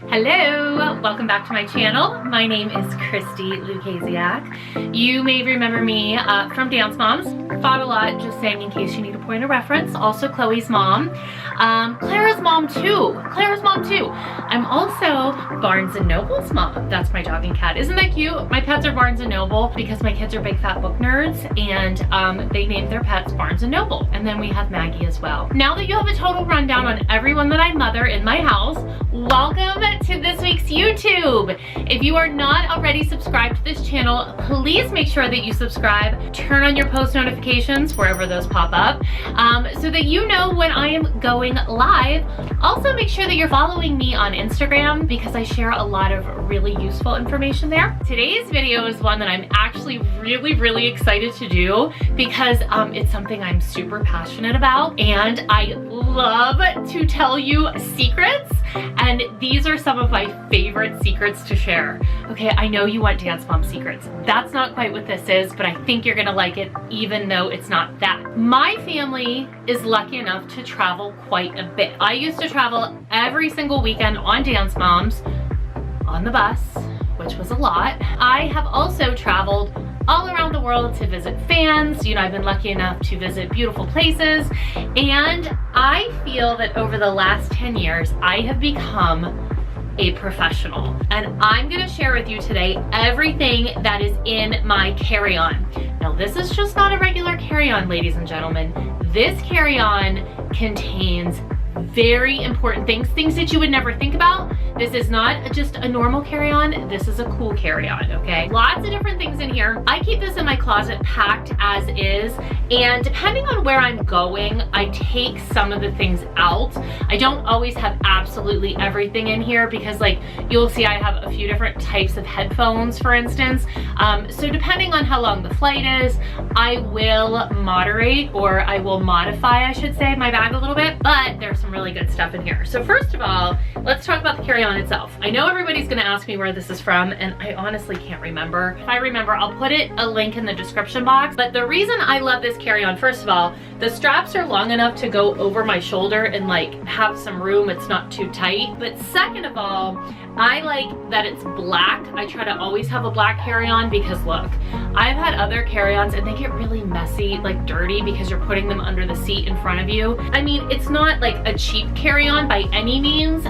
Hello, welcome back to my channel. My name is Christi Lukasiak. You may remember me from Dance Moms. Thought a lot, just saying in case you need a point of reference. Also Chloe's mom. Clara's mom too. I'm also Barnes & Noble's mom. That's my dog and cat. Isn't that cute? My pets are Barnes & Noble because my kids are big fat book nerds, and they named their pets Barnes & Noble. And then we have Maggie as well. Now that you have a total rundown on everyone that I mother in my house, welcome to this week's YouTube. If you are not already subscribed to this channel, please make sure that you subscribe. Turn on your post notifications wherever those pop up so that you know when I am going live. Also make sure that you're following me on Instagram because I share a lot of really useful information there. Today's video is one that I'm actually really excited to do because it's something I'm super passionate about and I love to tell you secrets, and these are some of my favorite secrets to share. Okay, I know you want Dance Mom secrets. That's not quite what this is, but I think you're gonna like it even though it's not that. My family is lucky enough to travel quite a bit. I used to travel every single weekend on Dance Moms on the bus, which was a lot. I have also traveled all around the world to visit fans. You know, I've been lucky enough to visit beautiful places, and I feel that over the last 10 years, I have become a professional. And I'm gonna share with you today everything that is in my carry-on. Now, this is just not a regular carry-on, ladies and gentlemen. This carry-on contains very important things that you would never think about. This is not just a normal carry-on, this is a cool carry-on, okay? Lots of different things in here. I keep this in my closet packed as is, and depending on where I'm going, I take some of the things out. I don't always have absolutely everything in here because, like, you'll see I have a few different types of headphones, for instance. So depending on how long the flight is, I will moderate, or I will modify, I should say, my bag a little bit, but there's some really good stuff in here. So first of all, let's talk about the carry-on itself. I know everybody's gonna ask me where this is from, and I honestly can't remember. If I remember, I'll put a link in the description box. But the reason I love this carry-on, first of all, the straps are long enough to go over my shoulder and like have some room. It's not too tight. But second of all, I like that it's black. I try to always have a black carry-on because look, I've had other carry-ons and they get really messy, like dirty, because you're putting them under the seat in front of you. I mean, it's not like a cheap carry-on by any means,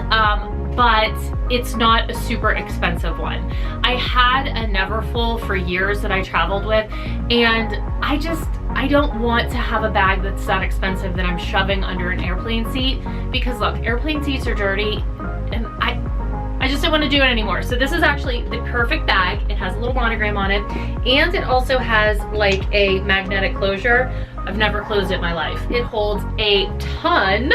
but it's not a super expensive one. I had a Neverfull for years that I traveled with, and I don't want to have a bag that's that expensive that I'm shoving under an airplane seat, because look, airplane seats are dirty and I just don't want to do it anymore. So this is actually the perfect bag. It has a little monogram on it, and it also has like a magnetic closure. I've never closed it in my life. It holds a ton,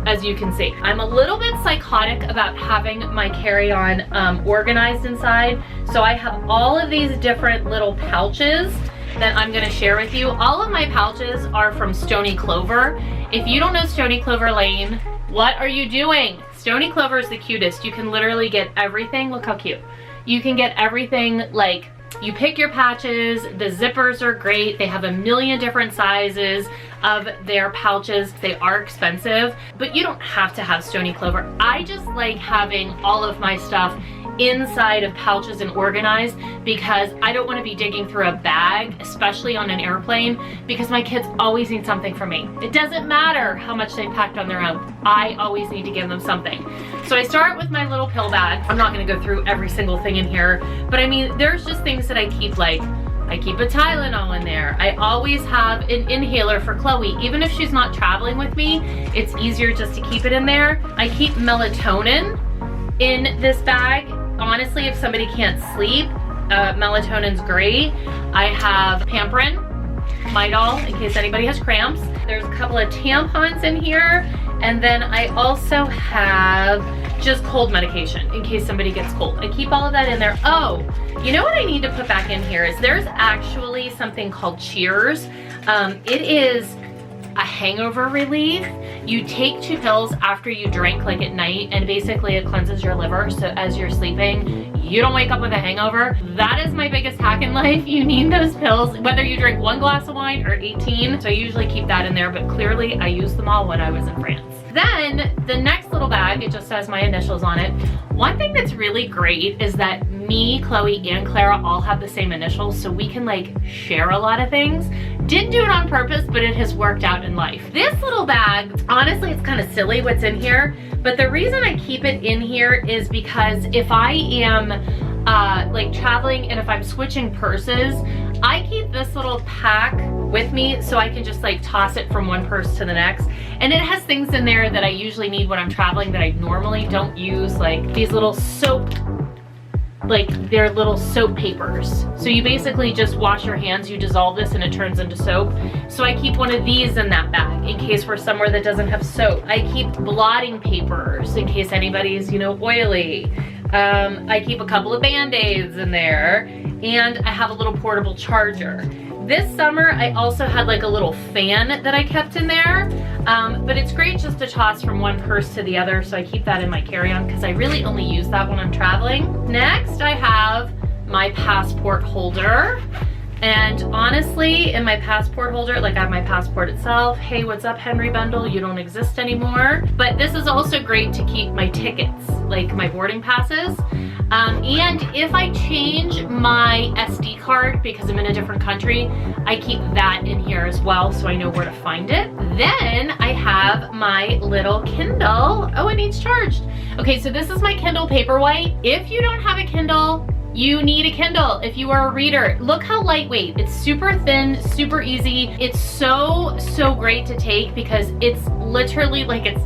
as you can see. I'm a little bit psychotic about having my carry-on organized inside. So I have all of these different little pouches that I'm gonna share with you. All of my pouches are from Stony Clover. If you don't know Stony Clover Lane, what are you doing? Stony Clover is the cutest. You can literally get everything. Look how cute. You can get everything, like, you pick your patches, the zippers are great. They have a million different sizes of their pouches. They are expensive, but you don't have to have Stony Clover. I just like having all of my stuff inside of pouches and organized because I don't want to be digging through a bag, especially on an airplane, because my kids always need something from me. It doesn't matter how much they packed on their own. I always need to give them something. So I start with my little pill bag. I'm not going to go through every single thing in here, but I mean, there's just things that I keep, like I keep a Tylenol in there. I always have an inhaler for Chloe. Even if she's not traveling with me, it's easier just to keep it in there. I keep melatonin in this bag. Honestly, if somebody can't sleep, melatonin's great. I have Pamprin, Midol, in case anybody has cramps. There's a couple of tampons in here. And then I also have just cold medication in case somebody gets cold. I keep all of that in there. Oh, you know what I need to put back in here is there's actually something called Cheers. It is a hangover relief. You take 2 pills after you drink, like at night, and basically it cleanses your liver, so as you're sleeping, you don't wake up with a hangover. That is my biggest hack in life. You need those pills, whether you drink 1 glass of wine or 18. So I usually keep that in there, but clearly I used them all when I was in France. Then the next little bag, it just says my initials on it. One thing that's really great is that me, Chloe, and Clara all have the same initials, so we can like share a lot of things. Didn't do it on purpose, but it has worked out in life. This little bag, honestly, it's kind of silly what's in here, but the reason I keep it in here is because if I am like traveling and if I'm switching purses, I keep this little pack with me so I can just like toss it from one purse to the next. And it has things in there that I usually need when I'm traveling that I normally don't use, like these little soap, like they're little soap papers. So you basically just wash your hands, you dissolve this and it turns into soap. So I keep one of these in that bag in case we're somewhere that doesn't have soap. I keep blotting papers in case anybody's, you know, oily. I keep a couple of Band-Aids in there, and I have a little portable charger. This summer, I also had like a little fan that I kept in there, but it's great just to toss from one purse to the other, so I keep that in my carry-on because I really only use that when I'm traveling. Next, I have my passport holder. And honestly, in my passport holder, like I have my passport itself. Hey, what's up, Henry Bundle? You don't exist anymore. But this is also great to keep my tickets, like my boarding passes. And if I change my SD card because I'm in a different country, I keep that in here as well so I know where to find it. Then I have my little Kindle. Oh, it needs charged. Okay, so this is my Kindle Paperwhite. If you don't have a Kindle, you need a Kindle if you are a reader. Look how lightweight. It's super thin, super easy. It's so great to take because it's literally like it's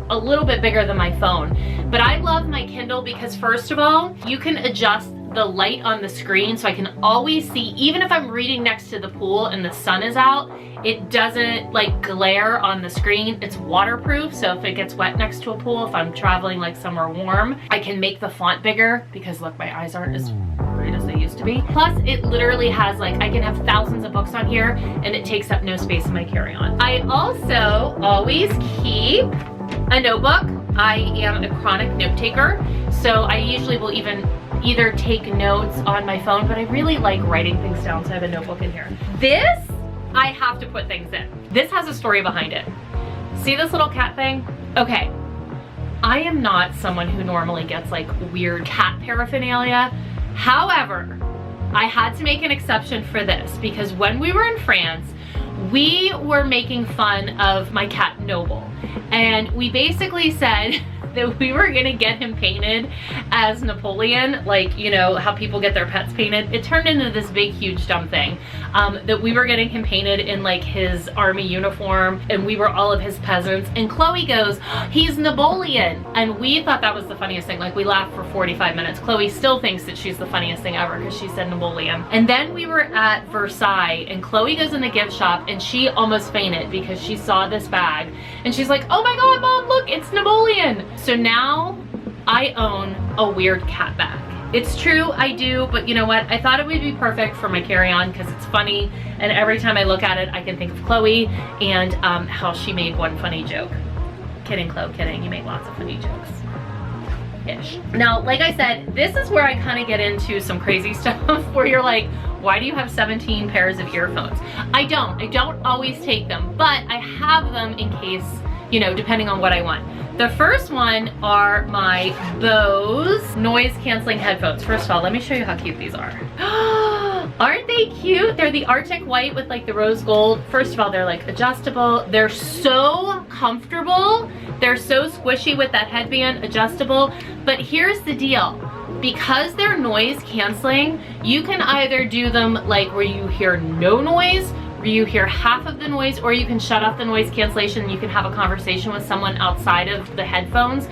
a little bit bigger than my phone. But I love my Kindle because first of all, you can adjust the light on the screen so I can always see, even if I'm reading next to the pool and the sun is out, it doesn't like glare on the screen. It's waterproof, so if it gets wet next to a pool, if I'm traveling like somewhere warm, I can make the font bigger because look, my eyes aren't as bright as they used to be. Plus, it literally has like, I can have thousands of books on here and it takes up no space in my carry-on. I also always keep a notebook. I am a chronic note taker, so I usually will either take notes on my phone, but I really like writing things down, so I have a notebook in here. This, I have to put things in. This has a story behind it. See this little cat thing? Okay, I am not someone who normally gets like weird cat paraphernalia. However, I had to make an exception for this because when we were in France, we were making fun of my cat Noble. And we basically said that we were gonna get him painted as Napoleon, like, you know, how people get their pets painted. It turned into this big, huge, dumb thing. That we were getting him painted in like his army uniform and we were all of his peasants. And Chloe goes, he's Napoleon. And we thought that was the funniest thing. Like we laughed for 45 minutes. Chloe still thinks that she's the funniest thing ever because she said Napoleon. And then we were at Versailles and Chloe goes in the gift shop and she almost fainted because she saw this bag. And she's like, oh my God, Mom, look, it's Napoleon. So now I own a weird cat bag. It's true, I do, but you know what? I thought it would be perfect for my carry-on because it's funny, and every time I look at it, I can think of Chloe and how she made one funny joke. Kidding, Chloe, kidding. You make lots of funny jokes. Ish. Now, like I said, this is where I kind of get into some crazy stuff where you're like, why do you have 17 pairs of earphones? I don't always take them, but I have them in case, you know, depending on what I want. The first one are my Bose noise canceling headphones. First of all, let me show you how cute these are. Aren't they cute? They're the Arctic white with like the rose gold. First of all, they're like adjustable. They're so comfortable. They're so squishy with that headband, adjustable. But here's the deal. Because they're noise canceling, you can either do them like where you hear no noise, where you hear half of the noise, or you can shut off the noise cancellation and you can have a conversation with someone outside of the headphones.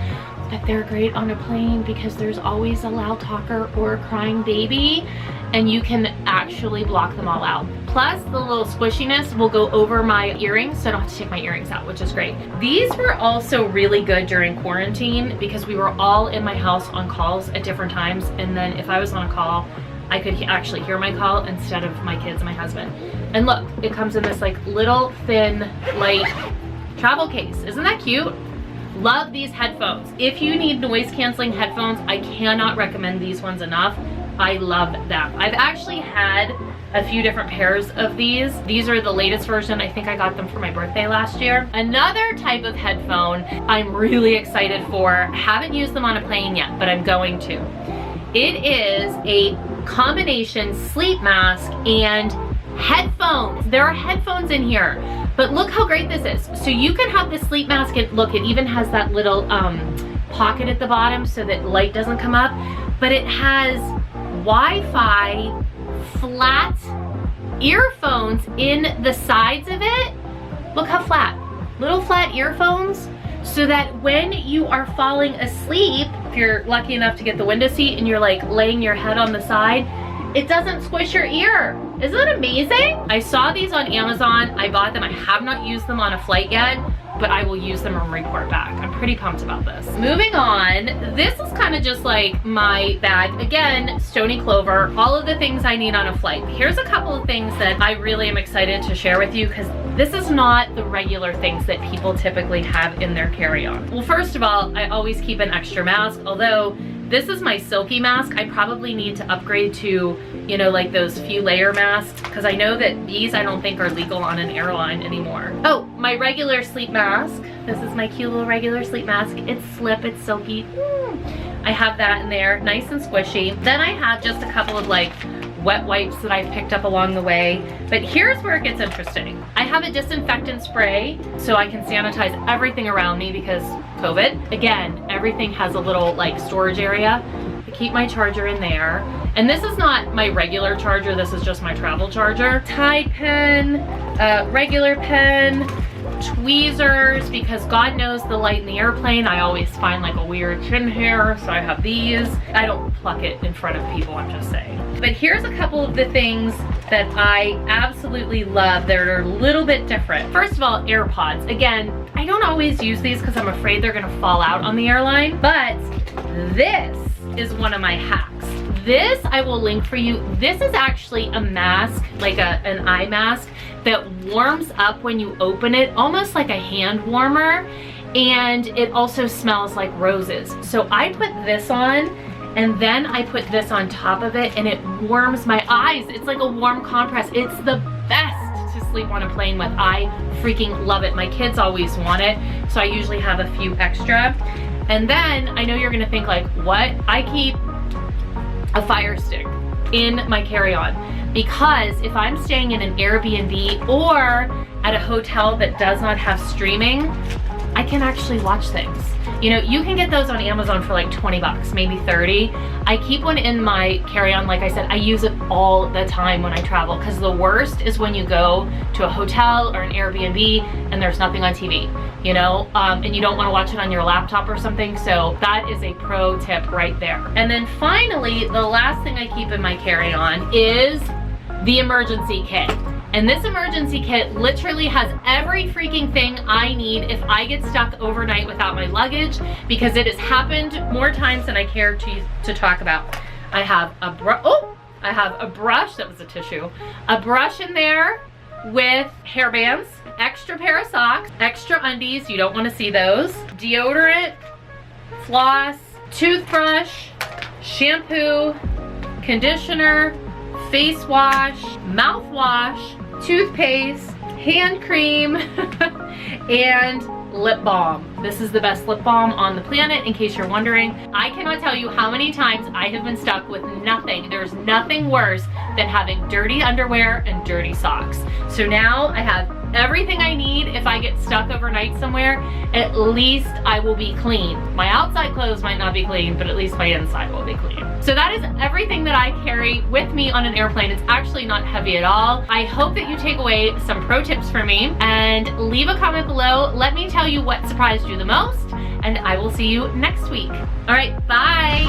But they're great on a plane because there's always a loud talker or a crying baby and you can actually block them all out. Plus the little squishiness will go over my earrings so I don't have to take my earrings out, which is great. These were also really good during quarantine because we were all in my house on calls at different times, and then if I was on a call, I could actually hear my call instead of my kids and my husband. And look, it comes in this like little thin light travel case. Isn't that cute? Love these headphones. If you need noise canceling headphones, I cannot recommend these ones enough. I love them. I've actually had a few different pairs of these. These are the latest version. I think I got them for my birthday last year. Another type of headphone I'm really excited for. Haven't used them on a plane yet, but I'm going to. It is a combination sleep mask and headphones. There are headphones in here, but look how great this is. So you can have this sleep mask, and look, it even has that little pocket at the bottom so that light doesn't come up, but it has Wi-Fi flat earphones in the sides of it. Look how flat, little flat earphones, so that when you are falling asleep, if you're lucky enough to get the window seat and you're like laying your head on the side, it doesn't squish your ear. Isn't that amazing? I saw these on Amazon. I bought them. I have not used them on a flight yet, but I will use them and report back. I'm pretty pumped about this. Moving on, this is kind of just like my bag. Again, Stony Clover, all of the things I need on a flight. Here's a couple of things that I really am excited to share with you, because this is not the regular things that people typically have in their carry-on. Well, first of all, I always keep an extra mask, although this is my silky mask. I probably need to upgrade to, you know, like those few layer masks, because I know that these I don't think are legal on an airline anymore. Oh, my regular sleep mask. This is my cute little regular sleep mask. It's slip, it's silky. I have that in there, nice and squishy. Then I have just a couple of like wet wipes that I've picked up along the way. But here's where it gets interesting. I have a disinfectant spray so I can sanitize everything around me because COVID. Again, everything has a little like storage area. I keep my charger in there. And this is not my regular charger, this is just my travel charger. Tide pen, regular pen, tweezers, because God knows the light in the airplane, I always find like a weird chin hair, so I have these. I don't pluck it in front of people, I'm just saying. But here's a couple of the things that I absolutely love that are a little bit different. First of all, AirPods. Again, I don't always use these because I'm afraid they're gonna fall out on the airline, but this is one of my hacks. This I will link for you. This is actually a mask, like an eye mask that warms up when you open it, almost like a hand warmer, and it also smells like roses. So I put this on, and then I put this on top of it, and it warms my eyes. It's like a warm compress. It's the best to sleep on a plane with. I freaking love it. My kids always want it, so I usually have a few extra. And then I know you're gonna think like, what? I keep a fire stick in my carry-on, because if I'm staying in an Airbnb or at a hotel that does not have streaming, I can actually watch things. You know, you can get those on Amazon for like 20 bucks, maybe 30. I keep one in my carry-on. Like I said, I use it all the time when I travel, because the worst is when you go to a hotel or an Airbnb and there's nothing on TV, you know, and you don't want to watch it on your laptop or something. So that is a pro tip right there. And then finally, the last thing I keep in my carry-on is the emergency kit. And this emergency kit literally has every freaking thing I need if I get stuck overnight without my luggage, because it has happened more times than I care to talk about. I have a brush, that was a tissue, a brush in there with hair bands, extra pair of socks, extra undies, you don't want to see those, deodorant, floss, toothbrush, shampoo, conditioner, face wash, mouthwash, toothpaste, hand cream, and lip balm. This is the best lip balm on the planet, in case you're wondering. I cannot tell you how many times I have been stuck with nothing. There's nothing worse than having dirty underwear and dirty socks. So now I have everything I need. If I get stuck overnight somewhere, at least I will be clean. My outside clothes might not be clean, but at least my inside will be clean. So that is everything that I carry with me on an airplane. It's actually not heavy at all. I hope that you take away some pro tips for me, and leave a comment below. Let me tell you what surprised you the most, and I will see you next week. All right, bye.